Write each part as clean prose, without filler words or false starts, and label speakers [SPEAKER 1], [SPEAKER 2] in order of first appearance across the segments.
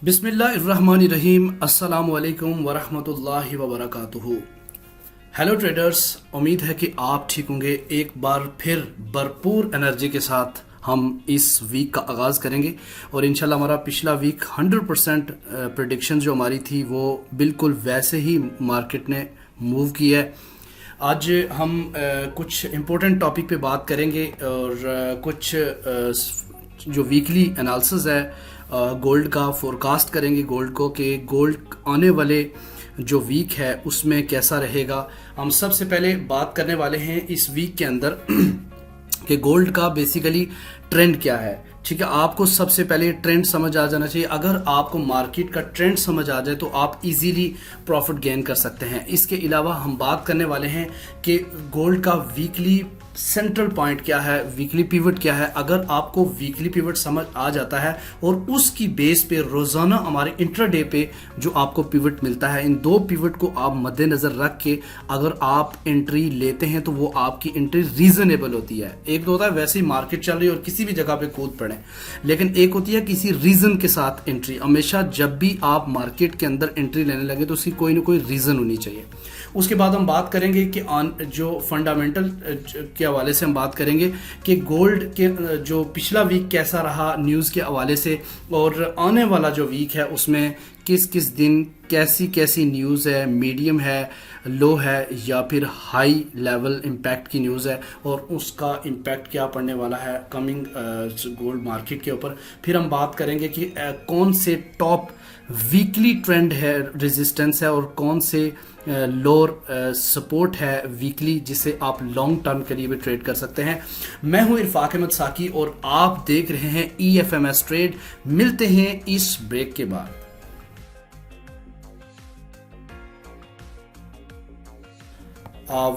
[SPEAKER 1] बिस्मिल्लाहिर्रहमानिर्रहीम अस्सलामुअलैकुम वरहमतुल्लाहि वबरकातुहू। हेलो ट्रेडर्स, उम्मीद है कि आप ठीक होंगे। एक बार फिर भरपूर एनर्जी के साथ हम इस वीक का आगाज़ करेंगे और इंशाल्लाह हमारा पिछला वीक 100% प्रेडिक्शन जो हमारी थी वो बिल्कुल वैसे ही मार्केट ने मूव किया है। आज हम कुछ इम्पोर्टेंट टॉपिक पे बात करेंगे और कुछ जो वीकली एनालिसिस है गोल्ड का फोरकास्ट करेंगे गोल्ड को कि गोल्ड आने वाले जो वीक है उसमें कैसा रहेगा। हम सबसे पहले बात करने वाले हैं इस वीक के अंदर कि गोल्ड का बेसिकली ट्रेंड क्या है। ठीक है, आपको सबसे पहले ट्रेंड समझ आ जाना चाहिए। अगर आपको मार्केट का ट्रेंड समझ आ जाए तो आप इजीली प्रॉफिट गेन कर सकते हैं। इसके अलावा हम बात करने वाले हैं कि गोल्ड का वीकली सेंट्रल पॉइंट क्या है, वीकली पिवट क्या है। अगर आपको वीकली पिवट समझ आ जाता है और उसकी बेस पे रोजाना हमारे इंट्राडे पे जो आपको पिवट मिलता है, इन दो पिवट को आप मद्देनजर रख के अगर आप एंट्री लेते हैं तो वो आपकी एंट्री रीजनेबल होती है। एक तो होता है वैसे ही मार्केट चल रही है और किसी भी जगह पे कूद पड़े, लेकिन एक होती है किसी रीजन के साथ एंट्री। हमेशा जब भी आप मार्केट के अंदर एंट्री लेने लगे तो उसकी कोई ना कोई रीजन होनी चाहिए। उसके बाद हम बात करेंगे कि जो फंडामेंटल के हवाले से हम बात करेंगे कि गोल्ड के जो पिछला वीक कैसा रहा न्यूज़ के हवाले से, और आने वाला जो वीक है उसमें किस किस दिन कैसी कैसी न्यूज़ है, मीडियम है, लो है या फिर हाई लेवल इम्पैक्ट की न्यूज़ है और उसका इम्पैक्ट क्या पड़ने वाला है कमिंग गोल्ड मार्केट के ऊपर। फिर हम बात करेंगे कि कौन से टॉप वीकली ट्रेंड है, रेजिस्टेंस है और कौन से लोअर सपोर्ट है वीकली जिसे आप लॉन्ग टर्म के लिए भी ट्रेड कर सकते हैं। मैं हूं इरफाक अहमद साकी और आप देख रहे हैं EFMS ट्रेड। मिलते हैं इस ब्रेक के बाद।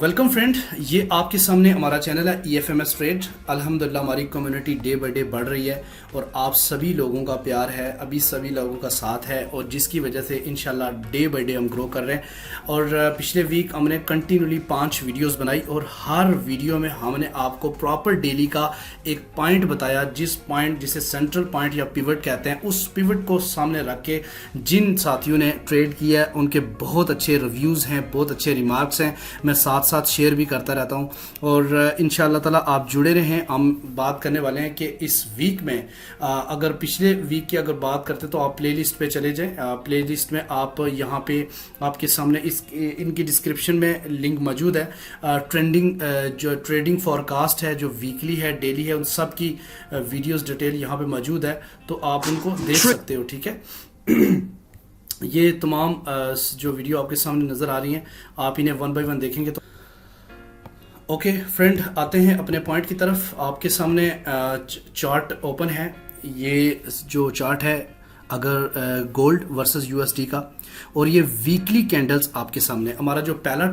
[SPEAKER 1] वेलकम फ्रेंड, ये आपके सामने हमारा चैनल है EFMS ट्रेड। अल्हम्दुलिल्लाह हमारी कम्युनिटी डे बाय डे बढ़ रही है और आप सभी लोगों का प्यार है, अभी सभी लोगों का साथ है और जिसकी वजह से इंशाल्लाह डे बाय डे हम ग्रो कर रहे हैं। और पिछले वीक हमने कंटिन्यूली 5 वीडियोस बनाई और हर वीडियो में हमने आपको प्रॉपर डेली का एक पॉइंट बताया, जिसे सेंट्रल पॉइंट या पिवट कहते हैं। उस पिवट को सामने रख के जिन साथियों ने ट्रेड किया है उनके बहुत अच्छे रिव्यूज़ हैं, बहुत अच्छे रिमार्क्स हैं। मैं साथ साथ शेयर भी करता रहता हूं और इंशाअल्लाह ताला आप जुड़े रहें। हम बात करने वाले हैं कि इस वीक में अगर पिछले वीक की अगर बात करते तो आप प्लेलिस्ट पे चले जाएं। प्लेलिस्ट में आप यहाँ पे आपके सामने इनकी डिस्क्रिप्शन में लिंक मौजूद है। जो ट्रेडिंग फॉरकास्ट है, जो वीकली है, डेली है, उन सब की वीडियोस डिटेल यहाँ पे मौजूद है तो आप उनको देख सकते हो। ठीक है, ये तमाम जो वीडियो आपके सामने नज़र आ रही हैं आप इन्हें 1 बाय 1 देखेंगे तो ओके फ्रेंड, आते हैं अपने पॉइंट की तरफ। आपके सामने चार्ट ओपन है। ये जो चार्ट है अगर गोल्ड वर्सेस USD का, और ये वीकली कैंडल्स आपके सामने। हमारा जो पहला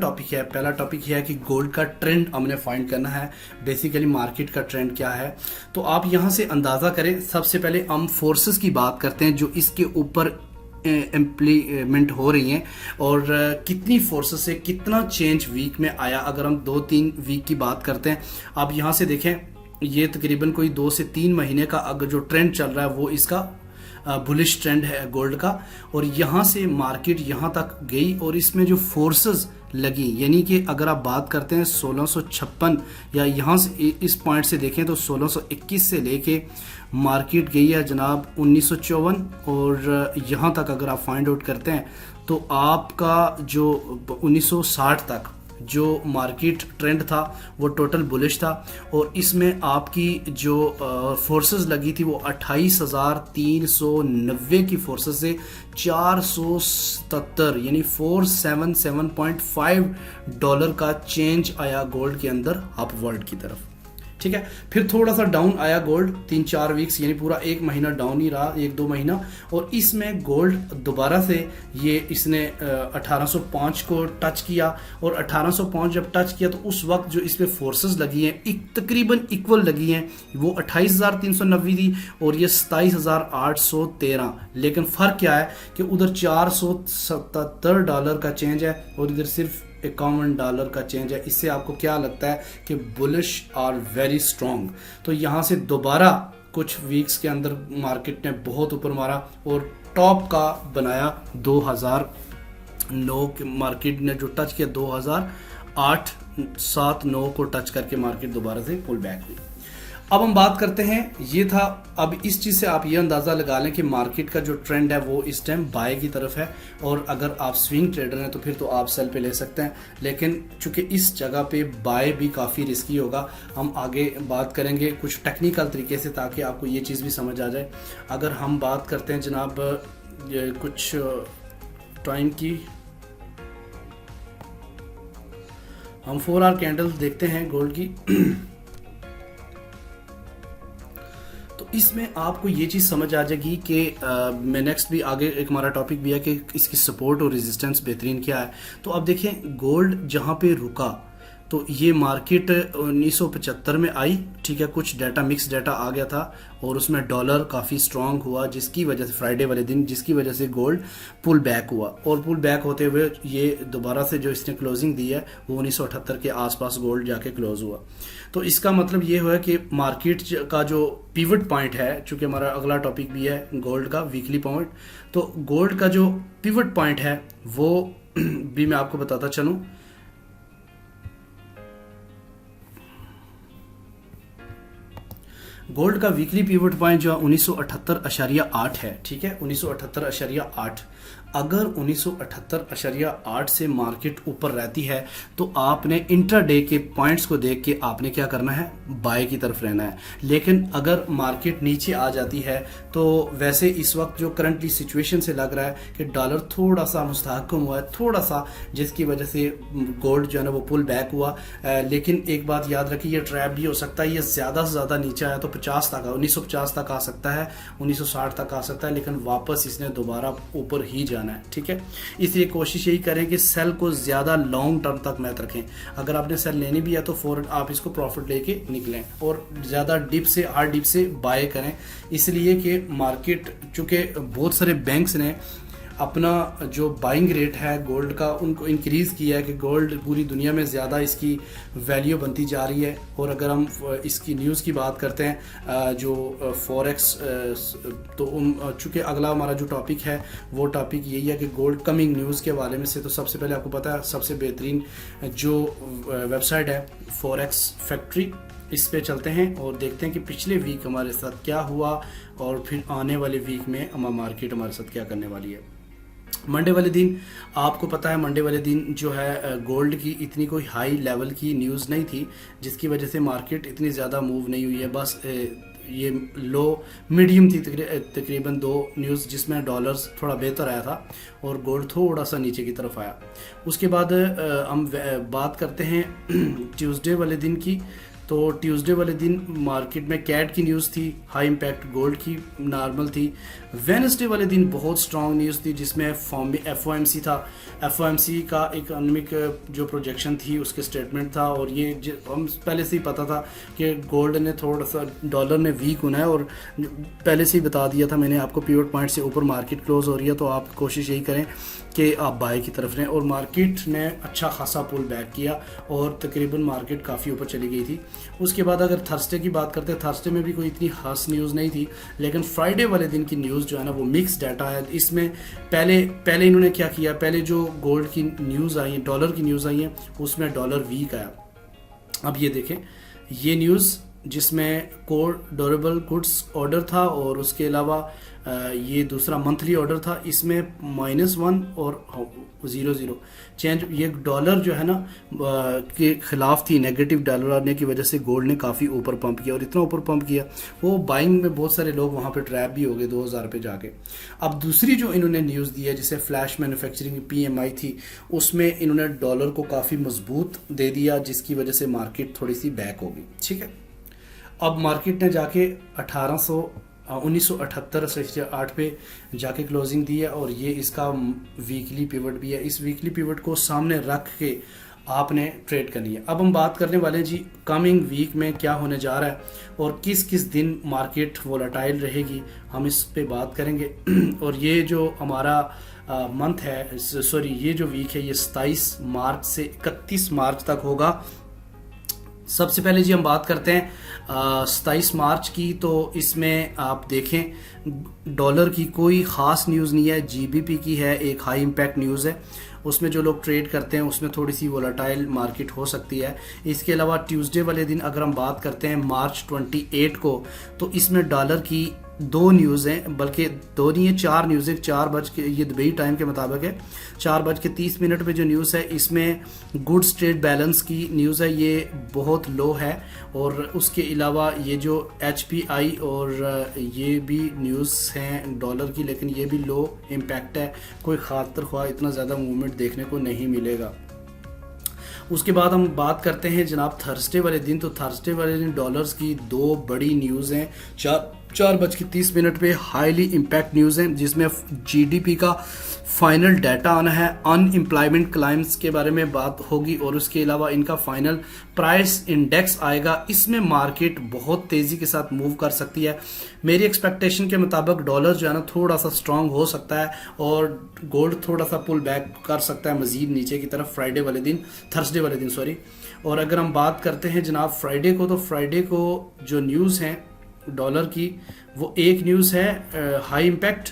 [SPEAKER 1] टॉपिक है कि गोल्ड का ट्रेंड हमने फाइंड करना है, बेसिकली मार्केट का ट्रेंड क्या है। तो आप यहाँ से अंदाज़ा करें। सबसे पहले हम फोर्सेस की बात करते हैं जो इसके ऊपर इम्प्लीमेंट हो रही हैं और कितनी फोर्सेस से कितना चेंज वीक में आया। अगर हम 2-3 वीक की बात करते हैं, आप यहाँ से देखें, ये तकरीबन कोई 2 से 3 महीने का अगर जो ट्रेंड चल रहा है वो इसका बुलिश ट्रेंड है गोल्ड का। और यहाँ से मार्केट यहाँ तक गई और इसमें जो फोर्सेस लगी, यानी कि अगर आप बात करते हैं 1656 या यहाँ से इस पॉइंट से देखें तो 1621 से लेके मार्केट गई है जनाब 1954 और यहाँ तक अगर आप फाइंड आउट करते हैं तो आपका जो 1960 तक जो मार्केट ट्रेंड था वो टोटल बुलिश था और इसमें आपकी जो फोर्सेस लगी थी वो 28,390 की फोर्सेस से 477 यानी $477.5 का चेंज आया गोल्ड के अंदर अपवर्ड की तरफ। ठीक है, फिर थोड़ा सा डाउन आया गोल्ड 3-4 वीक्स, यानी पूरा 1 महीना डाउन ही रहा, 1-2 महीना। और इसमें गोल्ड दोबारा से इसने 1805 को टच किया और 1805 जब टच किया तो उस वक्त जो इस पे फोर्सेस लगी हैं तकरीबन इक्वल लगी हैं। वो 28,390 थी और ये 27,813। लेकिन फ़र्क क्या है कि उधर $477 का चेंज है और इधर सिर्फ $51 का चेंज है। इससे आपको क्या लगता है कि बुलिश आर वेरी स्ट्रॉन्ग। तो यहाँ से दोबारा कुछ वीक्स के अंदर मार्केट ने बहुत ऊपर मारा और टॉप का बनाया 2009 के मार्केट ने जो टच किया 2008 7 9 को टच करके मार्केट दोबारा से पुल बैक हुई। अब हम बात करते हैं, ये था। अब इस चीज़ से आप ये अंदाज़ा लगा लें कि मार्केट का जो ट्रेंड है वो इस टाइम बाय की तरफ है, और अगर आप स्विंग ट्रेडर हैं तो फिर तो आप सेल पे ले सकते हैं, लेकिन चूंकि इस जगह पे बाय भी काफ़ी रिस्की होगा। हम आगे बात करेंगे कुछ टेक्निकल तरीके से ताकि आपको ये चीज़ भी समझ आ जाए। अगर हम बात करते हैं जनाब कुछ टाइम की, हम 4 आवर कैंडल्स देखते हैं गोल्ड की। तो इसमें आपको ये चीज़ समझ आ जाएगी कि मैं नेक्स्ट भी आगे एक हमारा टॉपिक भी है कि इसकी सपोर्ट और रेजिस्टेंस बेहतरीन क्या है। तो अब देखें गोल्ड जहाँ पे रुका तो ये मार्केट 1975 में आई, ठीक है, कुछ डाटा मिक्स डाटा आ गया था और उसमें डॉलर काफ़ी स्ट्रांग हुआ जिसकी वजह से फ्राइडे वाले दिन जिसकी वजह से गोल्ड पुल बैक हुआ, और पुल बैक होते हुए ये दोबारा से जो इसने क्लोजिंग दी है वो 1978 के आसपास गोल्ड जाके क्लोज हुआ। तो इसका मतलब ये हुआ कि मार्केट का जो पिवट पॉइंट है, चूँकि हमारा अगला टॉपिक भी है गोल्ड का वीकली पॉइंट, तो गोल्ड का जो पिवट पॉइंट है वो भी मैं आपको बताता चलूँ। गोल्ड का वीकली पिवट पॉइंट जो 1978.8 है, ठीक है, 1978.8। अगर 1978.8 से मार्केट ऊपर रहती है तो आपने इंट्राडे के पॉइंट्स को देख के आपने क्या करना है, बाय की तरफ रहना है। लेकिन अगर मार्केट नीचे आ जाती है तो वैसे इस वक्त जो करंटली सिचुएशन से लग रहा है कि डॉलर थोड़ा सा मुस्तहकम हुआ है, थोड़ा सा, जिसकी वजह से गोल्ड जो है ना वो पुल बैक हुआ। लेकिन एक बात याद रखिए, ये ट्रैप भी हो सकता है, ये ज़्यादा से ज़्यादा नीचे आया तो 50 तक, 1950 तक आ सकता है, 1960 तक आ सकता है, लेकिन वापस इसने दोबारा ऊपर ही जाना है, ठीक है। इसलिए कोशिश यही करें कि सेल को ज़्यादा लॉन्ग टर्म तक मत रखें। अगर आपने सेल लेनी भी है तो फौरन आप इसको प्रॉफिट लेके निकलें और ज़्यादा डिप से हार्ड डिप से बाय करें, इसलिए कि मार्केट चूँकि बहुत सारे बैंक्स ने अपना जो बाइंग रेट है गोल्ड का उनको इंक्रीज़ किया है कि गोल्ड पूरी दुनिया में ज़्यादा इसकी वैल्यू बनती जा रही है। और अगर हम इसकी न्यूज़ की बात करते हैं जो फॉरेक्स, तो चूँकि अगला हमारा जो टॉपिक है वो टॉपिक यही है कि गोल्ड कमिंग न्यूज़ के बारे में से। तो सबसे पहले आपको पता है सबसे बेहतरीन जो वेबसाइट है फॉरेक्स फैक्ट्री, इस पे चलते हैं और देखते हैं कि पिछले वीक हमारे साथ क्या हुआ और फिर आने वाले वीक में हमारा मार्केट हमारे साथ क्या करने वाली है। मंडे वाले दिन आपको पता है, मंडे वाले दिन जो है गोल्ड की इतनी कोई हाई लेवल की न्यूज़ नहीं थी जिसकी वजह से मार्केट इतनी ज़्यादा मूव नहीं हुई है। बस ये लो मीडियम थी तकरीबन 2 न्यूज़ जिसमें डॉलर्स थोड़ा बेहतर आया था और गोल्ड थोड़ा सा नीचे की तरफ आया। उसके बाद हम बात करते हैं ट्यूसडे वाले दिन की। तो ट्यूसडे वाले दिन मार्केट में कैट की न्यूज़ थी, हाई इम्पैक्ट गोल्ड की नॉर्मल थी। वेडनेसडे वाले दिन बहुत स्ट्रॉन्ग न्यूज़ थी जिसमें FOMC था, FOMC का इकोनॉमिक जो प्रोजेक्शन थी उसके स्टेटमेंट था। और ये हम पहले से ही पता था कि गोल्ड ने थोड़ा सा, डॉलर ने वीक होना है और पहले से ही बता दिया था मैंने आपको, पिवट पॉइंट से ऊपर मार्केट क्लोज हो रही है तो आप कोशिश यही करें कि आप बाय की तरफ रहें। और मार्केट ने अच्छा खासा पुल बैक किया और तकरीबन मार्केट काफ़ी ऊपर चली गई थी। उसके बाद अगर थर्सडे की बात करते हैं, थर्सडे में भी कोई इतनी खास न्यूज़ नहीं थी, लेकिन फ्राइडे वाले दिन की न्यूज़ जो है ना वो मिक्स डाटा है। इसमें पहले इन्होंने क्या किया, पहले जो गोल्ड की न्यूज़ आई है, डॉलर की न्यूज़ आई है, उसमें डॉलर वीक आया। अब ये देखें, ये न्यूज़ जिसमें कोर ड्यूरेबल गुड्स ऑर्डर था और उसके अलावा ये दूसरा मंथली ऑर्डर था, इसमें -1 और 0 चेंज। ये डॉलर जो है ना के खिलाफ थी, नेगेटिव डॉलर आने की वजह से गोल्ड ने काफ़ी ऊपर पंप किया और इतना ऊपर पंप किया वो बाइंग में बहुत सारे लोग वहाँ पे ट्रैप भी हो गए 2000 पे जाके। अब दूसरी जो इन्होंने न्यूज़ दी है जिसे फ्लैश मैन्युफैक्चरिंग PMI थी, उसमें इन्होंने डॉलर को काफ़ी मजबूत दे दिया जिसकी वजह से मार्केट थोड़ी सी बैक हो गई, ठीक है। अब मार्केट ने जाके 1978 पे जाके क्लोजिंग दी है और ये इसका वीकली पिवट भी है। इस वीकली पिवट को सामने रख के आपने ट्रेड करनी है। अब हम बात करने वाले हैं जी कमिंग वीक में क्या होने जा रहा है और किस किस दिन मार्केट वोलेटाइल रहेगी, हम इस पे बात करेंगे। और ये जो हमारा मंथ है, सॉरी ये जो वीक है, ये 27 मार्च से 31 मार्च तक होगा। सबसे पहले जी हम बात करते हैं 27 मार्च की। तो इसमें आप देखें डॉलर की कोई ख़ास न्यूज़ नहीं है, जीबीपी की है, एक हाई इम्पैक्ट न्यूज़ है। उसमें जो लोग ट्रेड करते हैं उसमें थोड़ी सी वोलेटाइल मार्केट हो सकती है। इसके अलावा ट्यूसडे वाले दिन अगर हम बात करते हैं मार्च 28 को, तो इसमें डॉलर की 2 न्यूज़ हैं, बल्कि 2 नहीं है 4 न्यूज़ है। 4 बज के, ये दुबई टाइम के मुताबिक है, 4:30 पे जो न्यूज़ है इसमें गुड्स ट्रेड बैलेंस की न्यूज़ है, ये बहुत लो है। और उसके अलावा ये जो HPI और ये भी न्यूज़ हैं डॉलर की, लेकिन ये भी लो इम्पैक्ट है, कोई खातर ख्वाह इतना ज़्यादा मूवमेंट देखने को नहीं मिलेगा। उसके बाद हम बात करते हैं जनाब थर्सडे वाले दिन। तो थर्सडे वाले दिन डॉलर्स की 2 बड़ी न्यूज़ हैं। 4:30 पे हाईली इम्पैक्ट न्यूज़ हैं, जिसमें GDP का फाइनल डाटा आना है, अनएम्प्लॉयमेंट क्लाइम्स के बारे में बात होगी, और उसके अलावा इनका फाइनल प्राइस इंडेक्स आएगा। इसमें मार्केट बहुत तेज़ी के साथ मूव कर सकती है। मेरी एक्सपेक्टेशन के मुताबिक डॉलर जो है ना थोड़ा सा स्ट्रांग हो सकता है, और गोल्ड थोड़ा सा पुल बैक कर सकता है मजीद नीचे की तरफ थर्सडे वाले दिन सॉरी। और अगर हम बात करते हैं जनाब फ्राइडे को, तो फ्राइडे को जो न्यूज़ हैं डॉलर की, वो एक न्यूज़ है हाई इम्पैक्ट,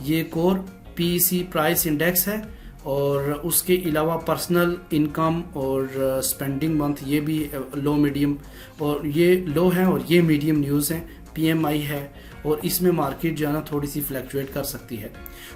[SPEAKER 1] ये कोर PEC प्राइस इंडेक्स है, और उसके अलावा पर्सनल इनकम और स्पेंडिंग मंथ, ये भी लो मीडियम, और ये लो है और ये मीडियम न्यूज़ हैं। PMI है, और इसमें मार्केट जो है ना थोड़ी सी फ्लैक्चुएट कर सकती है।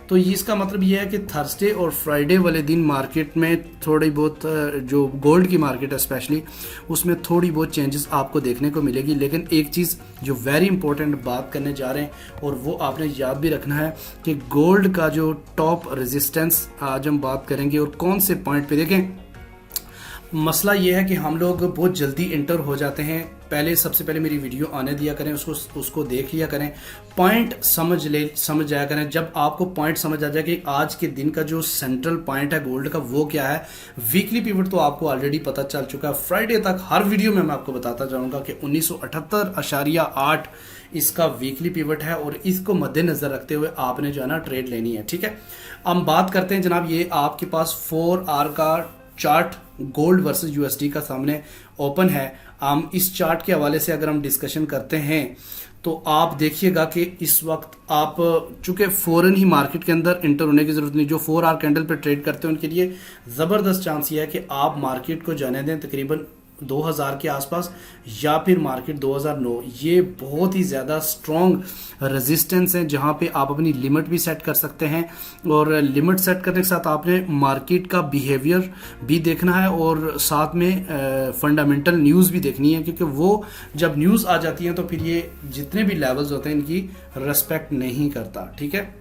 [SPEAKER 1] तो इसका मतलब ये है कि थर्सडे और फ्राइडे वाले दिन मार्केट में थोड़ी बहुत, जो गोल्ड की मार्केट है स्पेशली, उसमें थोड़ी बहुत चेंजेस आपको देखने को मिलेगी। लेकिन एक चीज़ जो वेरी इंपॉर्टेंट बात करने जा रहे हैं, और वो आपने याद भी रखना है कि गोल्ड का जो टॉप रेजिस्टेंस आज हम बात करेंगे, और कौन से पॉइंट पे देखें। मसला ये है कि हम लोग बहुत जल्दी इंटर हो जाते हैं। सबसे पहले मेरी वीडियो आने दिया करें, उसको देख लिया करें, पॉइंट समझ जाया करें। जब आपको पॉइंट समझ आ जाए कि आज के दिन का जो सेंट्रल पॉइंट है गोल्ड का वो क्या है, वीकली पिवट तो आपको ऑलरेडी पता चल चुका है। फ्राइडे तक हर वीडियो में मैं आपको बताता जाऊंगा कि 1978.8 इसका वीकली पिवट है, और इसको मद्देनजर रखते हुए आपने जो है ना ट्रेड लेनी है। ठीक है, हम बात करते हैं जनाब, ये आपके पास 4 आवर का चार्ट गोल्ड वर्सेस USD का सामने ओपन है। हम इस चार्ट के हवाले से अगर हम डिस्कशन करते हैं, तो आप देखिएगा कि इस वक्त आप चूंकि फौरन ही मार्केट के अंदर इंटर होने की जरूरत नहीं। जो 4 आवर कैंडल पे ट्रेड करते हैं उनके लिए ज़बरदस्त चांस ये है कि आप मार्केट को जाने दें तकरीबन 2000 के आसपास, या फिर मार्केट 2009। ये बहुत ही ज़्यादा स्ट्रॉन्ग रेजिस्टेंस है, जहां पे आप अपनी लिमिट भी सेट कर सकते हैं। और लिमिट सेट करने के साथ आपने मार्केट का बिहेवियर भी देखना है, और साथ में फंडामेंटल न्यूज़ भी देखनी है, क्योंकि वो जब न्यूज़ आ जाती हैं तो फिर ये जितने भी लेवल्स होते हैं इनकी रिस्पेक्ट नहीं करता। ठीक है,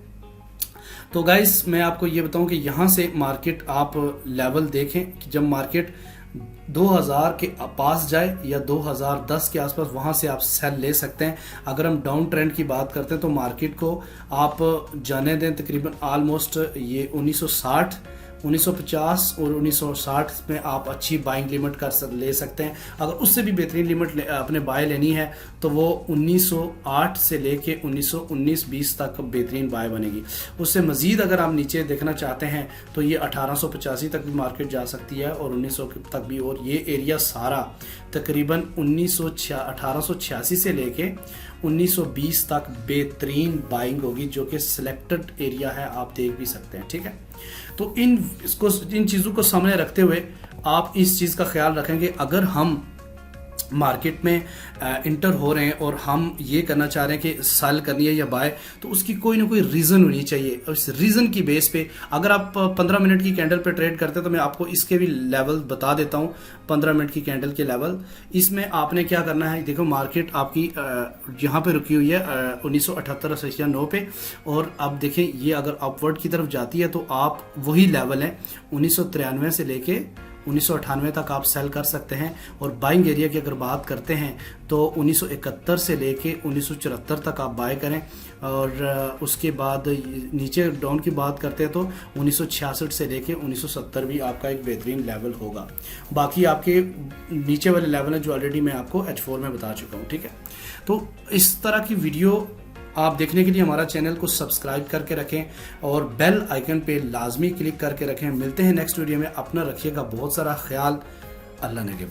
[SPEAKER 1] तो गाइस मैं आपको ये बताऊं कि यहाँ से मार्केट आप लेवल देखें कि जब मार्केट 2000 के पास जाए या 2010 के आसपास, वहां से आप सेल ले सकते हैं। अगर हम डाउन ट्रेंड की बात करते हैं तो मार्केट को आप जाने दें तकरीबन ऑलमोस्ट ये 1960, 1950 और 1960 में आप अच्छी बाइंग लिमिट ले सकते हैं। अगर उससे भी बेहतरीन लिमिट अपने बाय लेनी है तो वो 1908 से लेके 1919-20 तक बेहतरीन बाय बनेगी। उससे मजीद अगर आप नीचे देखना चाहते हैं तो ये 1885 तक भी मार्केट जा सकती है, और 1900 तक भी। और ये एरिया सारा तकरीबन 1886 से लेके 1920 तक बेहतरीन बाइंग होगी, जो कि सिलेक्टेड एरिया है, आप देख भी सकते हैं। ठीक है, तो इन चीज़ों को सामने रखते हुए आप इस चीज़ का ख्याल रखेंगे, अगर हम मार्केट में इंटर हो रहे हैं और हम ये करना चाह रहे हैं कि सेल करनी है या बाय, तो उसकी कोई ना कोई रीज़न होनी चाहिए। और इस रीज़न की बेस पे अगर आप 15 मिनट की कैंडल पे ट्रेड करते हैं तो मैं आपको इसके भी लेवल बता देता हूँ। 15 मिनट की कैंडल के लेवल, इसमें आपने क्या करना है, देखो मार्केट आपकी यहाँ पे रुकी हुई है 1978.9 पे, और अब देखें ये अगर अपवर्ड की तरफ जाती है तो आप वही लेवल है 1993 से लेके 1998 तक आप सेल कर सकते हैं। और बाइंग एरिया की अगर बात करते हैं तो 1971 से लेके 1974 तक आप बाय करें, और उसके बाद नीचे डाउन की बात करते हैं तो 1966 से लेके 1970 भी आपका एक बेहतरीन लेवल होगा। बाकी आपके नीचे वाले लेवल हैं जो ऑलरेडी मैं आपको H4 में बता चुका हूँ। ठीक है, तो इस तरह की वीडियो आप देखने के लिए हमारा चैनल को सब्सक्राइब करके रखें और बेल आइकन पे लाजमी क्लिक करके रखें। मिलते हैं नेक्स्ट वीडियो में, अपना रखिएगा बहुत सारा ख्याल। अल्लाह ने के